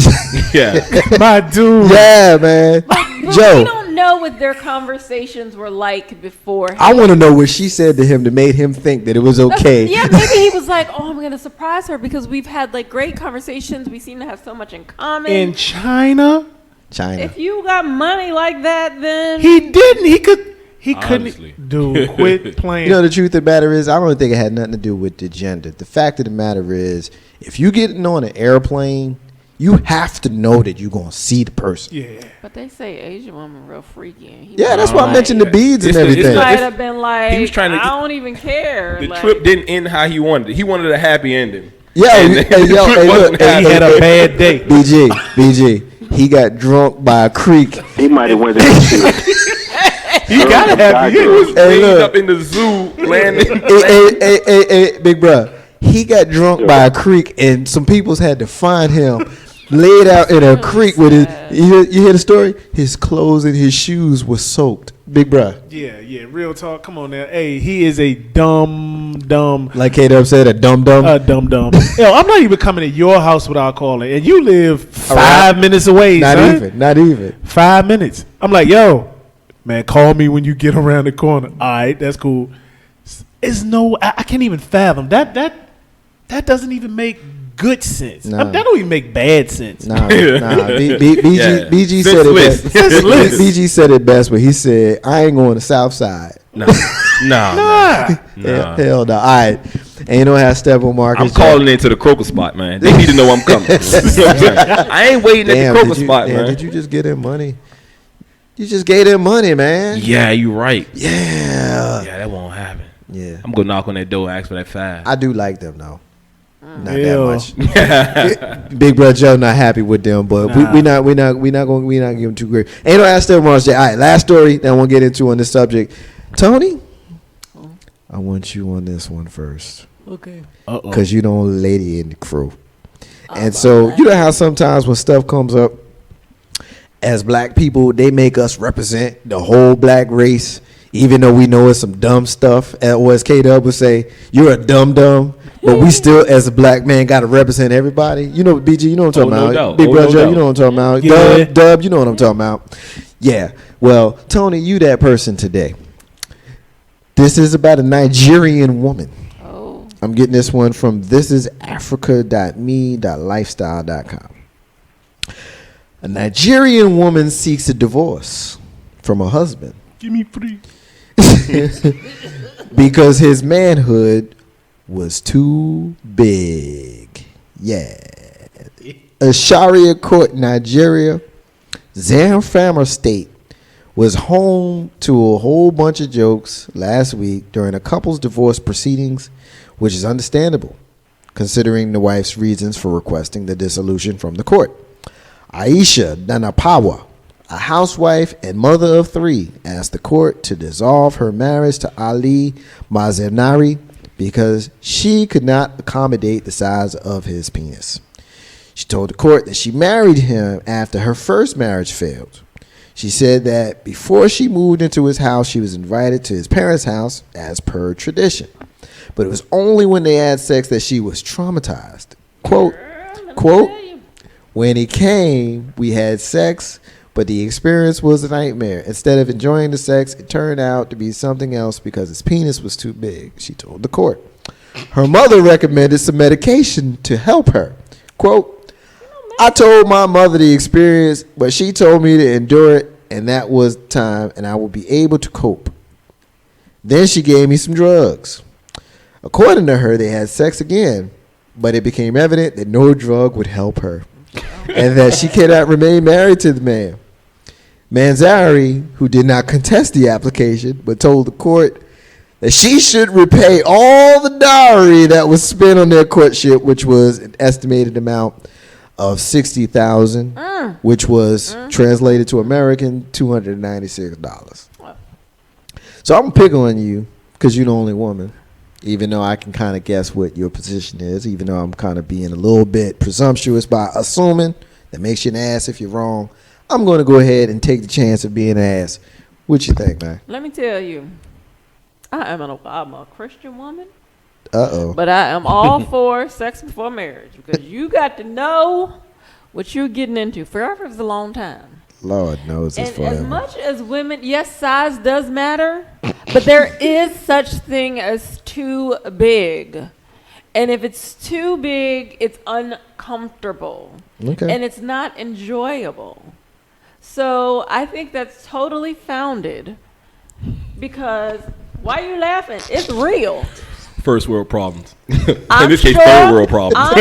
Yeah, my dude. Yeah, man. Joe, we don't know what their conversations were like before. I want to know what she said to him that made him think that it was okay. Yeah, maybe he was like, "Oh, I'm gonna surprise her because we've had great conversations. We seem to have so much in common." In China. If you got money like that, then he didn't. He Honestly. couldn't. Dude, quit playing. The truth of the matter is, I don't think it had nothing to do with the gender. The fact of the matter is, if you getting on an airplane, you have to know that you're gonna see the person. Yeah. But they say Asian women real freaky. Yeah, that's why I mentioned the beads and everything. He might have been like, he was trying to. I don't even care. The trip didn't end how he wanted it. He wanted a happy ending. Look, He had a bad day. BG. He got drunk by a creek. He might have went to He gotta have He was Hey, laid look. up in the zoo, landing. Hey, big bruh. He got drunk by a creek, and some peoples had to find him laid out in a creek with his. You hear the story? His clothes and his shoes were soaked. Big bruh. Yeah. Real talk. Come on now. Hey, he is a dumb. Like K-Dub said, a dum-dum. Dumb. Yo, I'm not even coming to your house without calling, and you live 5 minutes away. Not son. Not even. 5 minutes. I'm like, yo, man, call me when you get around the corner. All right, that's cool. It's I can't even fathom that. That doesn't even make good sense. Nah. That don't even make bad sense. Nah. BG said it Senseless. best. Senseless. BG said it best, but he said, "I ain't going to South Side." Nah. Hell no. All right. And you know how Steppin Marcus. I'm calling into the croaker spot, man. They need to know I'm coming. I ain't waiting at the croaker spot, man. Did you just get him money? You just gave them money, man. Yeah, you right. Yeah. Yeah, that won't happen. Yeah. I'm gonna knock on that door and ask for that 5. I do like them though. Not Yeah. that much. Big Brother Joe not happy with them, but Nah. we not give them too great. Ain't no ask Steppin Marcus. All right, last story that I want to get into on this subject. Tony, I want you on this one first. Okay. Because you the only lady in the crew. And so, you know how sometimes when stuff comes up, as black people, they make us represent the whole black race, even though we know it's some dumb stuff. Or as K-Dub would say, you're a dumb, but we still, as a black man, got to represent everybody. You know, BG, you know what I'm talking no about. doubt. Big Oh, Brother no Joe, doubt. you know what I'm talking about. Yeah. Dub, you know what I'm talking about. Yeah. Well, Tony, you that person today. This is about a Nigerian woman. Oh. I'm getting this one from thisisafrica.me.lifestyle.com. A Nigerian woman seeks a divorce from her husband Give me free. because his manhood was too big. Yeah. A Sharia court in Nigeria, Zamfara State, was home to a whole bunch of jokes last week during a couple's divorce proceedings, which is understandable, considering the wife's reasons for requesting the dissolution from the court. Aisha Danapawa, a housewife and mother of 3, asked the court to dissolve her marriage to Ali Mazenari because she could not accommodate the size of his penis. She told the court that she married him after her first marriage failed. She said that before she moved into his house, she was invited to his parents' house as per tradition. But it was only when they had sex that she was traumatized. Quote, when he came, we had sex, but the experience was a nightmare. Instead of enjoying the sex, it turned out to be something else because his penis was too big, she told the court. Her mother recommended some medication to help her. Quote, I told my mother the experience, but she told me to endure it, and that was time, and I will be able to cope. Then she gave me some drugs. According to her, they had sex again, but it became evident that no drug would help her, and that she cannot remain married to the man. Manzari, who did not contest the application, but told the court that she should repay all the dowry that was spent on their courtship, which was an estimated amount of $60,000, which was translated to American $296. So I'm picking on you because you're the only woman, even though I can kind of guess what your position is, even though I'm kind of being a little bit presumptuous by assuming that makes you an ass if you're wrong. I'm going to go ahead and take the chance of being an ass. What you think, man? Let me tell you, I'm a Christian woman. Uh-oh. But I am all for sex before marriage because you got to know what you're getting into. Forever is a long time. Lord knows it's And forever. as much as women, yes, size does matter, but there is such thing as too big. And if it's too big, it's uncomfortable. Okay. And it's not enjoyable. So I think that's totally founded because why are you laughing? It's real. First world problems. I'm In this case, sure- third world problems.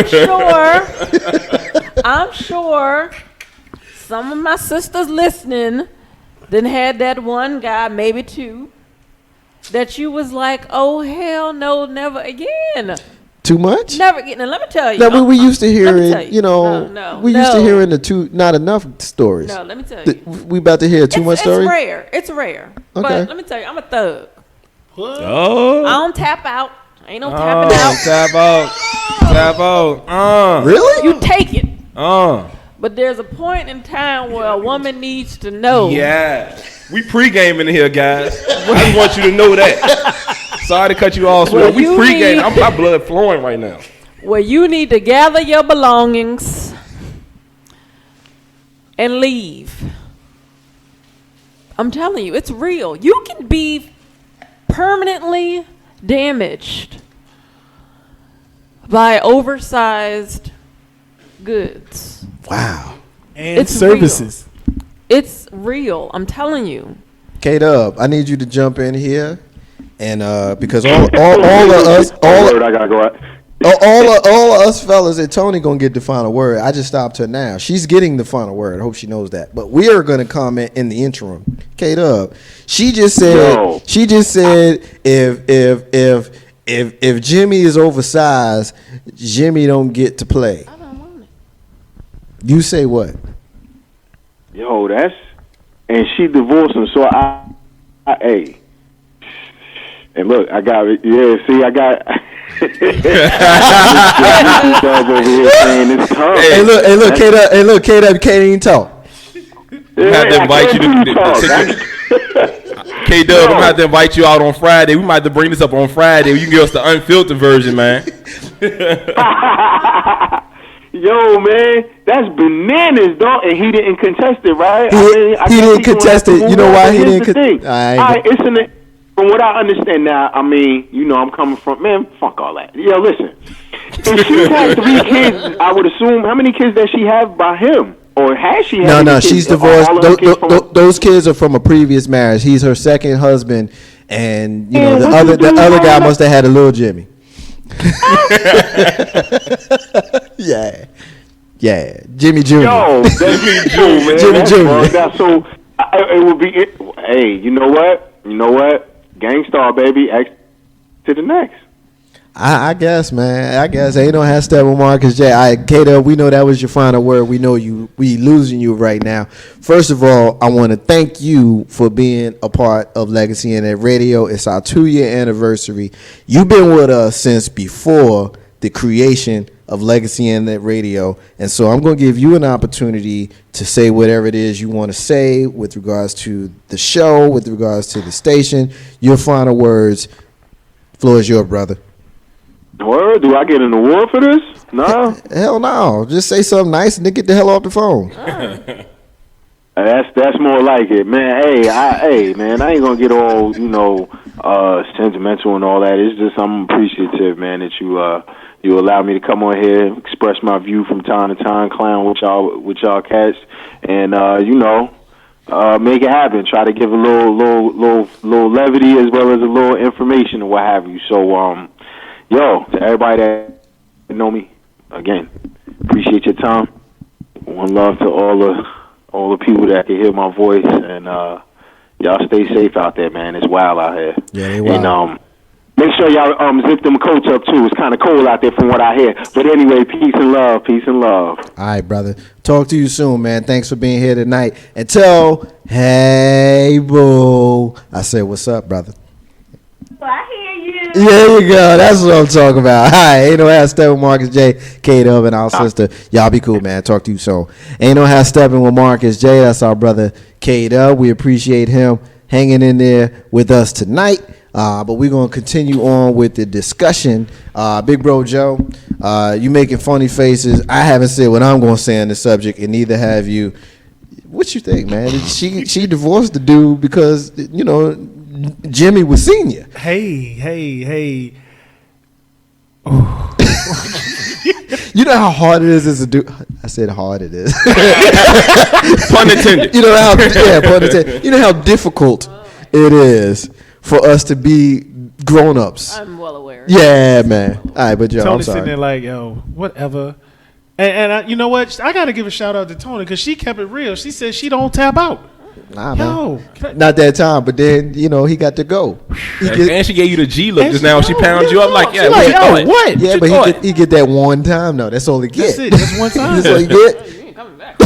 I'm sure some of my sisters listening then had that one guy, maybe 2, that you was like, oh, hell no, never again. Too much? Never again. Now, let me tell you. No, we used to hear let me it, tell you know, No, we used to no. hear in the not enough stories. No, let me tell you. We about to hear too much story? It's rare. It's rare. Okay. But let me tell you, I'm a thug. Oh. I don't tap out. Ain't no tapping out. Tap out. Tap out. Really? You take it. Uh. But there's a point in time where a woman needs to know. Yeah. We pre-gaming in here, guys. I just want you to know that. Sorry to cut you off. Well, we you pre-gaming. need- My blood flowing right now. Where you need to gather your belongings and leave. I'm telling you, it's real. You can be permanently damaged buy oversized goods. Wow. And It's services. It's real. I'm telling you. K-Dub, I need you to jump in here, and because all of us, Word, I gotta go out. all of us fellas and Tony gonna get the final word. I just stopped her now. She's getting the final word. I hope she knows that. But we are gonna comment in the interim. K-Dub, she just said Yo. if Jimmy is oversized, Jimmy don't get to play. I don't want it. You say what? Yo, that's and she divorced him. So hey, and look, I got it. Yeah, see, I got. Dub over here saying it's tough. Hey, look, K-Dub can't even talk. I'm have to invite you to K-Dub, I'm gonna have to invite you out on Friday. We might have to bring this up on Friday. You can give us the unfiltered version, man. Yo, man, that's bananas, dog. And he didn't contest it, right? He didn't contest it. You know why he didn't contest it? From what I understand now, I mean, you know, I'm coming from, man, fuck all that. Yo, listen. If she had 3 kids, I would assume, how many kids does she have by him? Or has she had No, kids? she's divorced. All of her kids from- Those kids are from a previous marriage. He's her second husband, and you know Yeah, the what you doing, other guy man? must have had a little Jimmy. yeah, Jimmy Jr. Yo, that's true, man. Jimmy That's Jr. fucked up. So it would be. Hey, you know what? Gangstar, baby. X to the next. I guess, man. I guess ain't no hashtag with Marcus J. Kato, we know that was your final word. We know we losing you right now. First of all, I want to thank you for being a part of Legacy Internet Radio. It's our 2-year anniversary. You've been with us since before the creation of Legacy Internet Radio, and so I'm going to give you an opportunity to say whatever it is you want to say with regards to the show, with regards to the station. Your final words. Floor is yours, brother. Word? Do I get an award for this? No. Hell no. Just say something nice and then get the hell off the phone. That's more like it, man. Hey, man, I ain't gonna get all sentimental and all that. It's just I'm appreciative, man, that you allow me to come on here, express my view from time to time, clown with y'all cats, and make it happen. Try to give a little levity as well as a little information and what have you. So yo, to everybody that know me, again, appreciate your time. One love to all the people that can hear my voice, and y'all stay safe out there, man. It's wild out here. Yeah, they wild. And make sure y'all zip them coats up too. It's kind of cold out there from what I hear. But anyway, peace and love. Peace and love. All right, brother. Talk to you soon, man. Thanks for being here tonight. And tell, hey, boo. I said, what's up, brother? I hear you. There you go. That's what I'm talking about. Hi, ain't no half stepping with Marcus J, K-Dub, and our sister. Y'all be cool, man. Talk to you soon. Ain't no half stepping with Marcus J. That's our brother K-Dub. We appreciate him hanging in there with us tonight. But we're going to continue on with the discussion. Big Bro Joe, you making funny faces. I haven't said what I'm going to say on the subject, and neither have you. What you think, man? She divorced the dude because, Jimmy was senior. Hey. You know how hard it is as a dude. I said hard it is. Pun intended. Pun intended. You know how difficult it is for us to be grown-ups. I'm well aware. Yeah, man. All right, but Joe, I'm Tony's sorry. sitting there like, yo, whatever. And I, you know what? I got to give a shout out to Tony because she kept it real. She said she don't tap out. Nah, Yo, man. Not that time, but then, he got to go. And she gave you the G look And just she- now. She no, pounded yeah, you up no. like, She yeah, like, what you yo, doing? what? Yeah, you but doing? he get that one time, though. That's all he get. That's it. Just one time. That's all he get. You ain't coming back.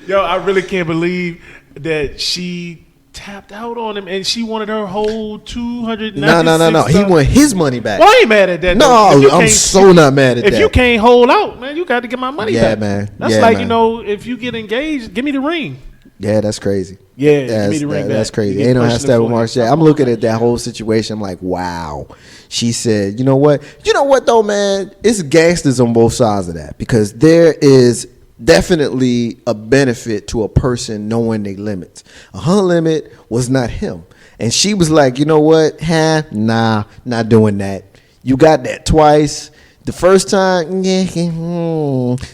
Yo, I really can't believe that she tapped out on him and she wanted her whole 296. No. He want his money back. Well, I ain't mad at that. No, though. If you I'm can't- so not mad at If that. you can't hold out, man, you got to get my money Yeah, back. man. That's Yeah, like, man. if you get engaged, give me the ring. Yeah, that's crazy. Yeah, give me the ring back. That's crazy. You Ain't no get punched in the hashtag with forehead. Mark J. I'm looking at that whole situation. I'm like, wow. She said, you know what? You know what, though, man? It's gangsters on both sides of that because there is definitely a benefit to a person knowing their limits. Her limit was not him. And she was like, you know what? Nah, not doing that. You got that twice. The first time,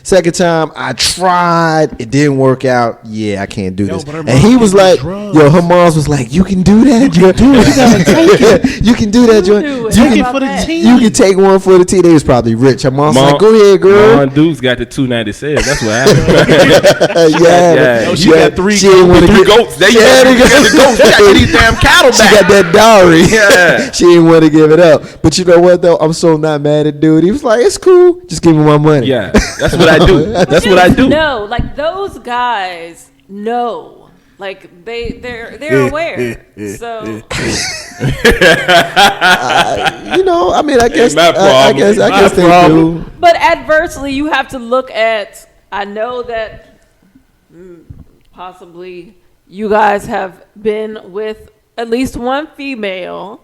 second time, I tried. It didn't work out. Yeah, I can't do this. And he was like, yo, her mom was like, you can do that? You can do it. You gotta take it. You can do that, Joy. Take it for the team. You can take one for the team. They was probably rich. Her mom's like, go ahead, girl. Mom Duke's got the 297. That's what happened. Yeah. She got three goats. There you Yeah, go. they got The goats. She got these damn cattle She back. got that dowry. Yeah. She didn't want to give it up. But you know what, though? I'm so not mad at dude. He was like, it's cool. Just give me my money. Yeah, that's what I do. That's what I do. No, like those guys know. Like they're aware. So You know, I mean, I guess, my I problem. guess they problem. do. but adversely you have to look at, I know that possibly you guys have been with at least one female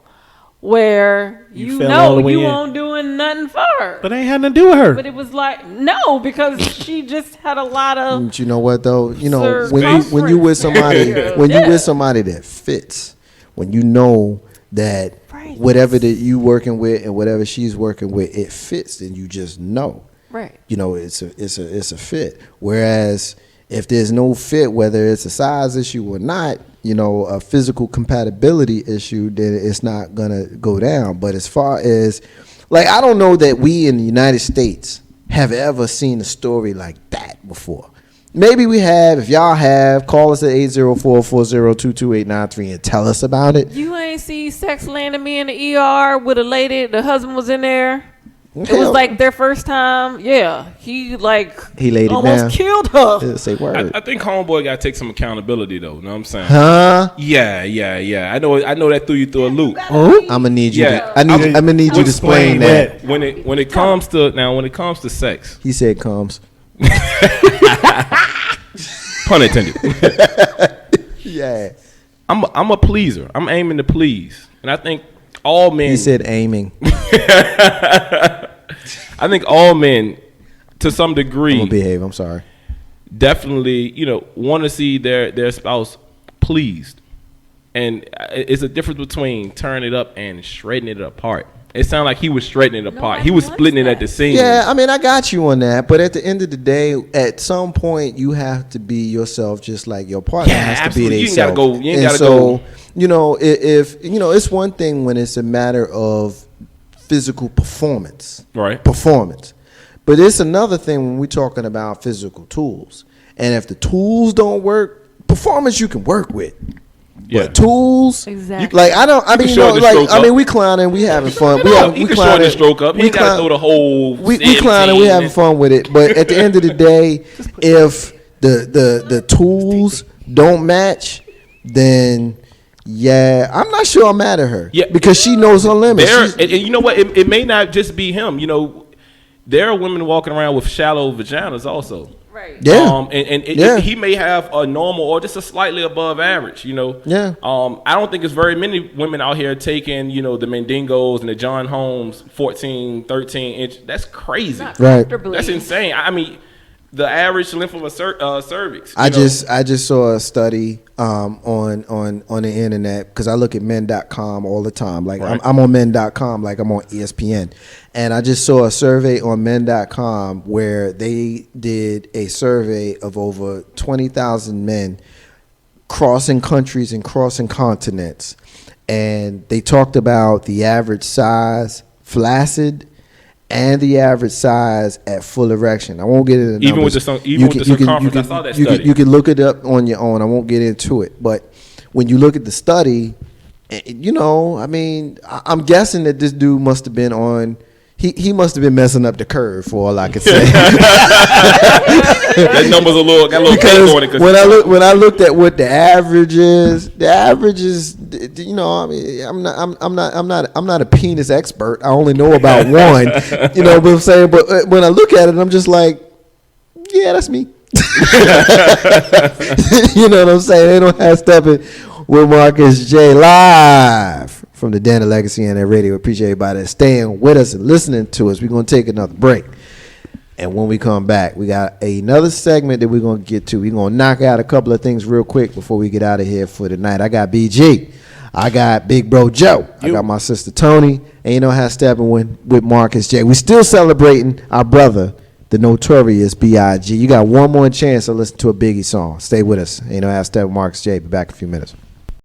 where You you fell all know the way you in. won't doing nothing for her. But it ain't had nothing to do with her. But it was like, no, because she just had a lot of. But you know what, though? You know, Sir, when you with somebody, Yeah. when you with somebody that fits, when you know that Right. whatever that you working with and whatever she's working with, it fits, then you just know. Right. You know, it's a fit. Whereas if there's no fit, whether it's a size issue or not, you know, a physical compatibility issue, then it's not gonna go down. But as far as, like, I don't know that we in the United States have ever seen a story like that before. Maybe we have. If y'all have, call us at 804-402-2893 and tell us about it. You ain't see sex landing me in the ER with a lady. The husband was in there. It was Hell, like their first time. Yeah, he he laid it almost down. killed her. Say word. I think homeboy got to take some accountability though. Know what I'm saying? Huh? Yeah. I know that threw you through a loop. I'm gonna need you. Yeah. I'm gonna need you to explain that. When it comes to sex, He said comes. pun intended. Yeah. I'm a pleaser. I'm aiming to please, and I think all men. He said aiming. I think all men, to some I'm degree, gonna behave. I'm sorry. definitely, want to see their spouse pleased, and it's a difference between turning it up and shredding it apart. It sounded like he was shredding it apart. He was Nobody splitting it wants at the that. seams. Yeah, I mean, I got you on that, but at the end of the day, at some point, you have to be yourself, just like your partner Yeah, has absolutely. to be You ain't gotta themselves. go- you ain't And gotta so, go- if it's one thing when it's a matter of physical performance, Right. Performance, but it's another thing when we're talking about physical tools. And if the tools don't work, performance you can work with. Yeah. But tools, Exactly. like I can mean, shorten the stroke up. we clowning, we having fun. He can shorten the stroke up. He ain't got to throw the whole. We clowning, we having fun with it. But at the end of the day, if the tools don't match, then yeah, I'm not sure I'm mad at her. Yeah. Because she knows her limits. And you know what? It may not just be him. There are women walking around with shallow vaginas also. Right. Yeah. Yeah. He may have a normal or just a slightly above average. Yeah. I don't think it's very many women out here taking the Mendingos and the John Holmes 14, 13 inch. That's crazy. Not Right. comfortably. That's insane. I mean, the average length of a cervix. I just saw a study on the internet because I look at men.com all the time. Like Right. I'm on men.com like I'm on ESPN. And I just saw a survey on men.com where they did a survey of over 20,000 men crossing countries and crossing continents. And they talked about the average size flaccid and the average size at full erection. I won't get into the Even with numbers. the circumference, I saw that study. You can look it up on your own. I won't get into it. But when you look at the study, I mean, I'm guessing that this dude must have been on. He must have been messing up the curve for all I could say. That number's got a little Because on it. when I looked at what the average is, I mean, I'm not a penis expert. I only know about one. You know what I'm saying? But when I look at it, I'm just like, yeah, that's me. You know what I'm saying? They don't have Steppin with Marcus J live from the Dana Legacy and that radio. Appreciate everybody staying with us and listening to us. We're gonna take another break. And when we come back, we got another segment that we're going to get to. We're going to knock out a couple of things real quick before we get out of here for tonight. I got BG. I got Big Bro Joe. I got my sister Tony. Ain't No How Steppin' with Marcus J. We still celebrating our brother, the notorious B.I.G. You got one more chance to listen to a Biggie song. Stay with us. Ain't No How Steppin' Marcus J. Be back in a few minutes.